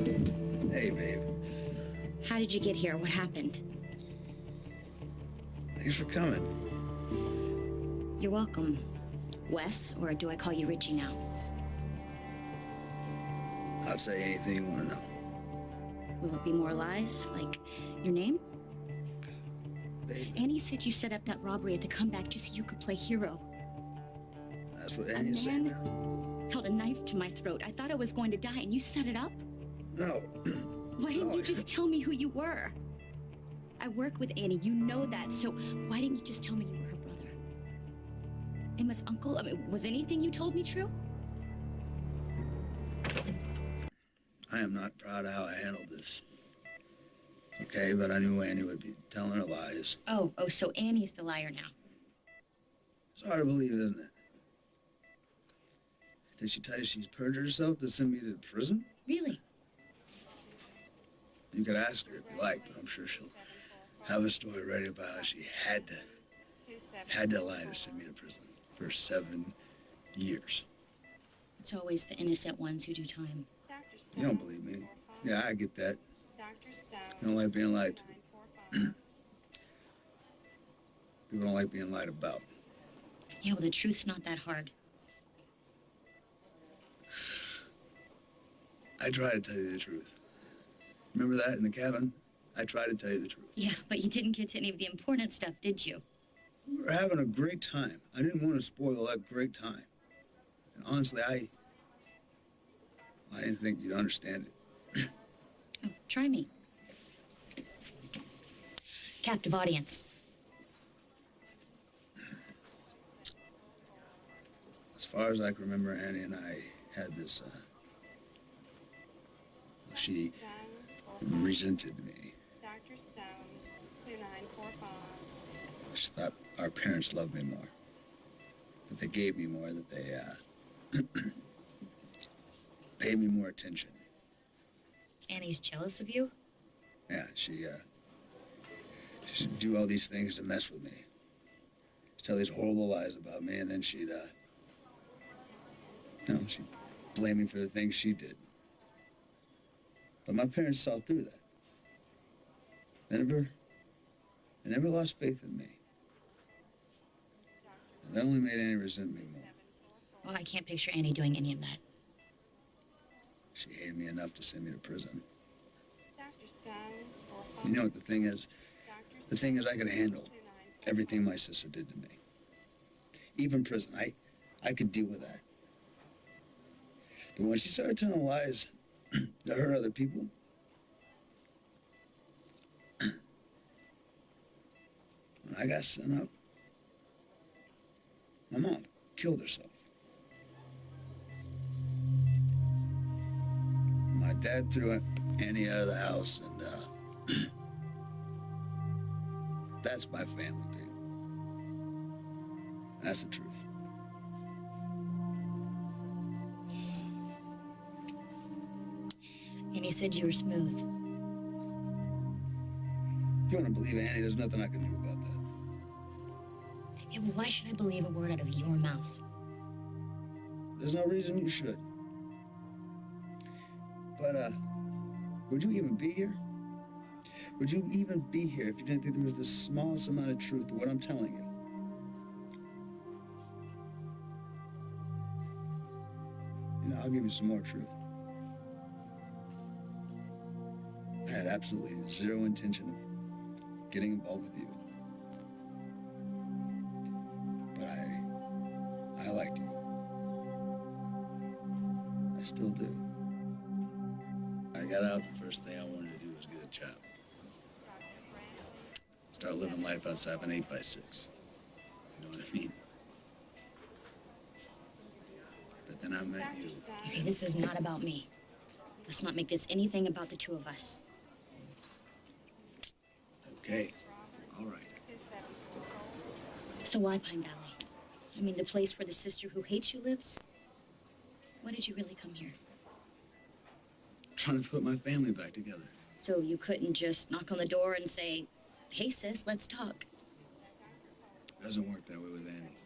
Hey, babe. How did you get here? What happened? Thanks for coming. You're welcome. Wes, or do I call you Richie now? I'll say anything you want to know. Will it be more lies, like your name? Babe, Annie said you set up that robbery at the comeback just so you could play hero. that's what Annie's saying now? Held a knife to my throat. I thought I was going to die, and you set it up? No. Why didn't you just tell me who you were? I work with Annie, you know that, so why didn't you just tell me you were her brother? Emma's uncle? I mean, was anything you told me true? I am not proud of how I handled this. Okay, but I knew Annie would be telling her lies. Oh, so Annie's the liar now. It's hard to believe, isn't it? Did she tell you she's perjured herself to send me to prison? Really? You could ask her if you like, but I'm sure she'll have a story ready about how she had to lie to send me to prison for 7 years. It's always the innocent ones who do time. You don't believe me. Yeah, I get that. You don't like being lied to. People don't like being lied about. Yeah, well, the truth's not that hard. I try to tell you the truth. Remember that in the cabin? I tried to tell you the truth. Yeah, but you didn't get to any of the important stuff, did you? We were having a great time. I didn't want to spoil that great time. And honestly, I didn't think you'd understand it. Oh, try me. Captive audience. As far as I can remember, Annie and I had this, she resented me. She thought our parents loved me more. That they gave me more, that they, paid me more attention. Annie's jealous of you? Yeah, she'd do all these things to mess with me. She'd tell these horrible lies about me, and then she'd blame me for the things she did. But my parents saw through that. They never lost faith in me. And that only made Annie resent me more. Well, I can't picture Annie doing any of that. She hated me enough to send me to prison. You know what the thing is? The thing is I could handle everything my sister did to me. Even prison, I could deal with that. But when she started telling lies that hurt other people, when I got sent up, my mom killed herself. My dad threw Annie out of the house, and that's my family, baby. That's the truth. Annie said you were smooth. If you want to believe Annie, there's nothing I can do about that. Yeah, well, why should I believe a word out of your mouth? There's no reason you should. But, would you even be here? Would you even be here if you didn't think there was the smallest amount of truth to what I'm telling you? You know, I'll give you some more truth. I had absolutely zero intention of getting involved with you. But I liked you. I still do. I got out, the first thing I wanted to do was get a job. Start living life outside of an 8x6. You know what I mean? But then I met you. Okay, this is not about me. Let's not make this anything about the two of us. Okay, all right. So why Pine Valley? I mean, the place where the sister who hates you lives? Why did you really come here? Trying to put my family back together. So you couldn't just knock on the door and say, hey, sis, let's talk. Doesn't work that way with Annie.